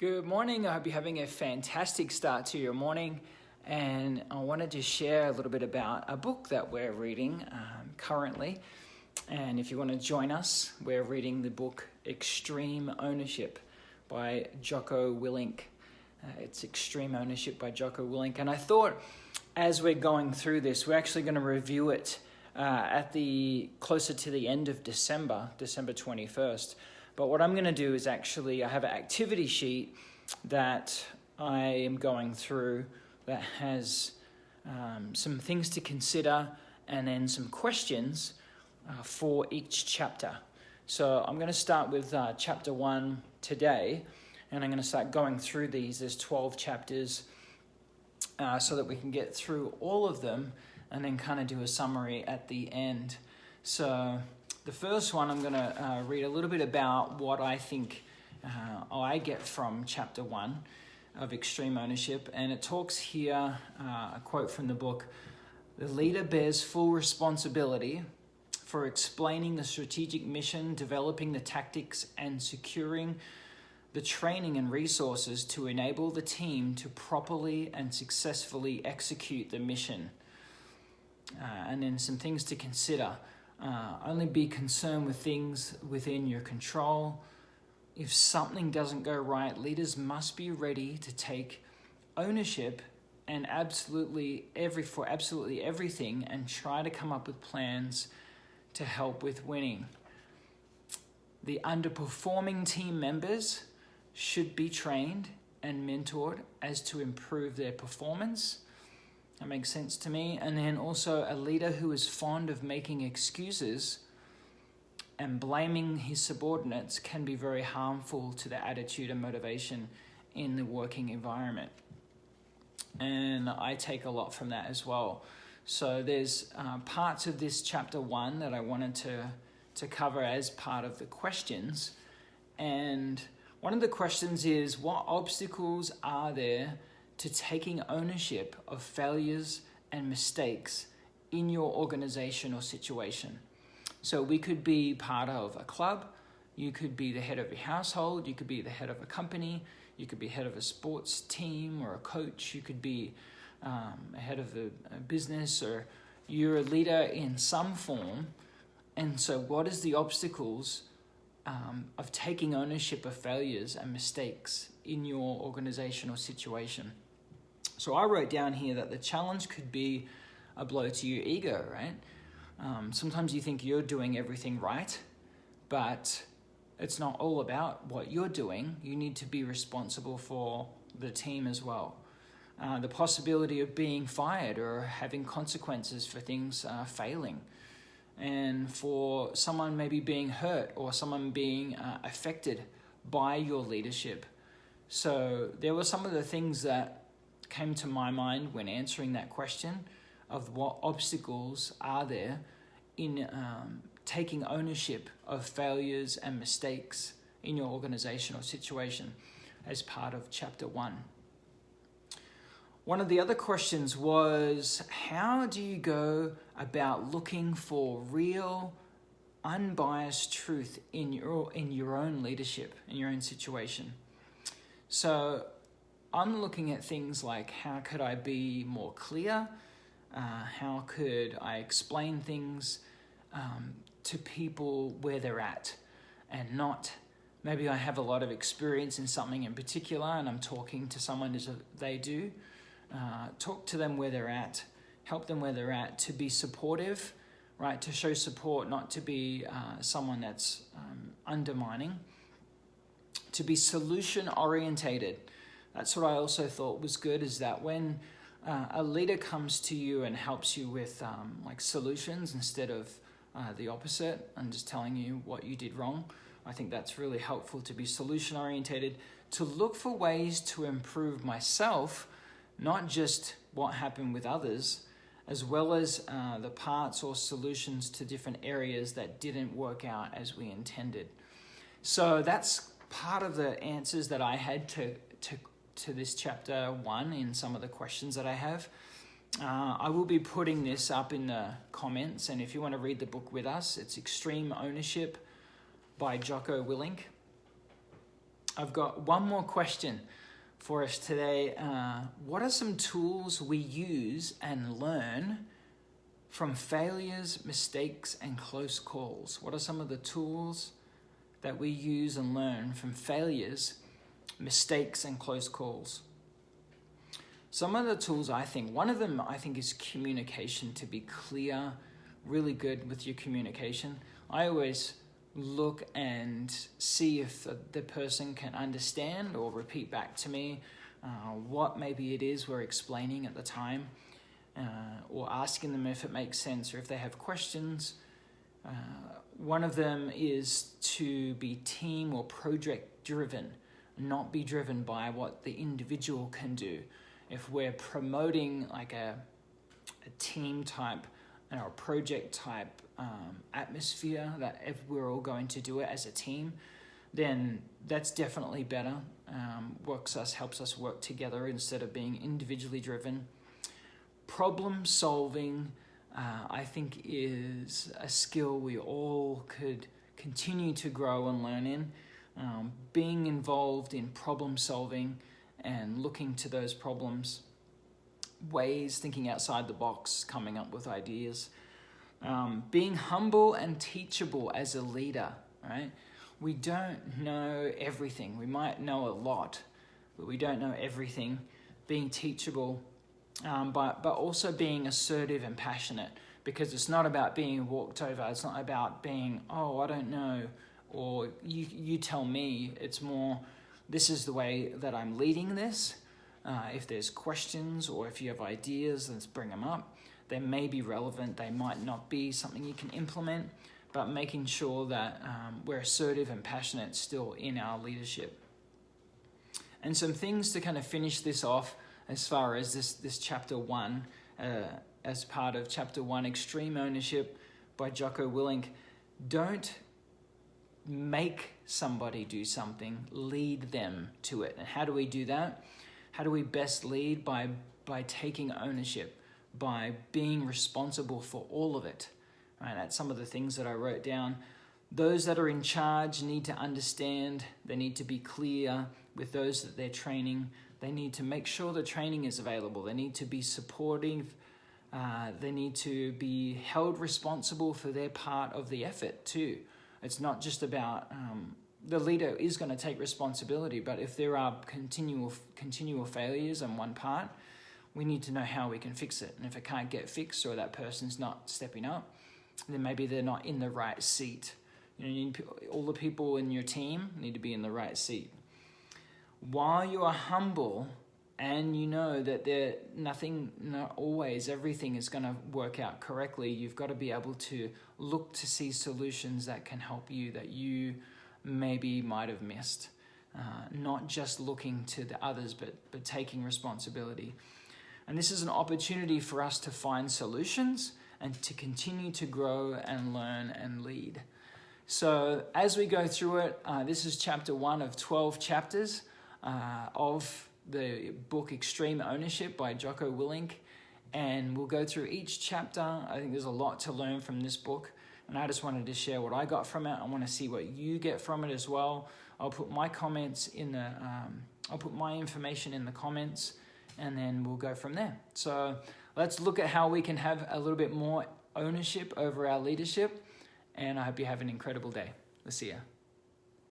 Good morning. I hope you're having a fantastic start to your morning. And I wanted to share a little bit about a book that we're reading currently. And if you want to join us, we're reading the book Extreme Ownership by Jocko Willink. It's Extreme Ownership by Jocko Willink. And I thought as we're going through this, we're actually going to review it closer to the end of December 21st. But what I'm going to do is I have an activity sheet that I am going through that has some things to consider and then some questions for each chapter. So I'm going to start with chapter 1 today, and I'm going to start going through these. There's 12 chapters so that we can get through all of them and then kind of do a summary at the end. So the first one, I'm going to read a little bit about what I think I get from chapter 1 of Extreme Ownership. And it talks here, a quote from the book, "The leader bears full responsibility for explaining the strategic mission, developing the tactics, and securing the training and resources to enable the team to properly and successfully execute the mission." And then some things to consider. Only be concerned with things within your control. If something doesn't go right, leaders must be ready to take ownership and for absolutely everything and try to come up with plans to help with winning. The underperforming team members should be trained and mentored as to improve their performance. That makes sense to me. And then also a leader who is fond of making excuses and blaming his subordinates can be very harmful to the attitude and motivation in the working environment. And I take a lot from that as well. So there's parts of this chapter 1 that I wanted to cover as part of the questions. And one of the questions is, what obstacles are there to taking ownership of failures and mistakes in your organization or situation? So we could be part of a club, you could be the head of your household, you could be the head of a company, you could be head of a sports team or a coach, you could be a head of a business, or you're a leader in some form. And so what is the obstacles of taking ownership of failures and mistakes in your organization or situation? So I wrote down here that the challenge could be a blow to your ego, right? Sometimes you think you're doing everything right, but it's not all about what you're doing. You need to be responsible for the team as well. The possibility of being fired or having consequences for things failing, and for someone maybe being hurt or someone being affected by your leadership. So there were some of the things that came to my mind when answering that question of what obstacles are there in taking ownership of failures and mistakes in your organization or situation as part of chapter 1. One of the other questions was, how do you go about looking for real, unbiased truth in your own leadership, in your own situation? So I'm looking at things like, how could I be more clear? How could I explain things to people where they're at, and not, maybe I have a lot of experience in something in particular and I'm talking to someone as they do. Talk to them where they're at, help them where they're at, to be supportive, right? To show support, not to be someone that's undermining. To be solution orientated. That's what I also thought was good, is that when a leader comes to you and helps you with solutions instead of the opposite and just telling you what you did wrong, I think that's really helpful to be solution orientated, to look for ways to improve myself, not just what happened with others, as well as the parts or solutions to different areas that didn't work out as we intended. So that's part of the answers that I had to this chapter 1 in some of the questions that I have. I will be putting this up in the comments, and if you want to read the book with us, it's Extreme Ownership by Jocko Willink. I've got one more question for us today. What are some tools we use and learn from failures, mistakes, and close calls? What are some of the tools that we use and learn from failures, mistakes, and close calls? Some of the tools, one of them is communication, to be clear, really good with your communication. I always look and see if the person can understand or repeat back to me what maybe it is we're explaining at the time, or asking them if it makes sense or if they have questions. One of them is to be team or project driven, not be driven by what the individual can do. If we're promoting like a team type or a project type atmosphere, that if we're all going to do it as a team, then that's definitely better. Helps us work together instead of being individually driven. Problem solving, I think, is a skill we all could continue to grow and learn in. Being involved in problem solving and looking to those problems, ways, thinking outside the box, coming up with ideas. Being humble and teachable as a leader, right? We don't know everything. We might know a lot, but we don't know everything. Being teachable, but also being assertive and passionate, because it's not about being walked over. It's not about being, oh, I don't know, or you tell me. It's more, this is the way that I'm leading this. If there's questions or if you have ideas, let's bring them up. They may be relevant. They might not be something you can implement, but making sure that we're assertive and passionate still in our leadership. And some things to kind of finish this off as far as this chapter 1, as part of chapter 1, Extreme Ownership by Jocko Willink. Don't make somebody do something, lead them to it. And how do we do that? How do we best lead? By taking ownership, by being responsible for all of it. Right? That's some of the things that I wrote down. Those that are in charge need to understand. They need to be clear with those that they're training. They need to make sure the training is available. They need to be supportive. They need to be held responsible for their part of the effort too. It's not just about the leader is going to take responsibility, but if there are continual failures on one part, we need to know how we can fix it. And if it can't get fixed, or that person's not stepping up, then maybe they're not in the right seat. All the people in your team need to be in the right seat. While you are humble and you know that not always everything is going to work out correctly, you've got to be able to look to see solutions that can help you, that you maybe might have missed. Not just looking to the others, but taking responsibility. And this is an opportunity for us to find solutions and to continue to grow and learn and lead. So as we go through it, this is chapter 1 of 12 chapters of the book Extreme Ownership by Jocko Willink. And we'll go through each chapter. I think there's a lot to learn from this book. And I just wanted to share what I got from it. I want to see what you get from it as well. I'll put my comments I'll put my information in the comments, and then we'll go from there. So let's look at how we can have a little bit more ownership over our leadership. And I hope you have an incredible day. We'll see you.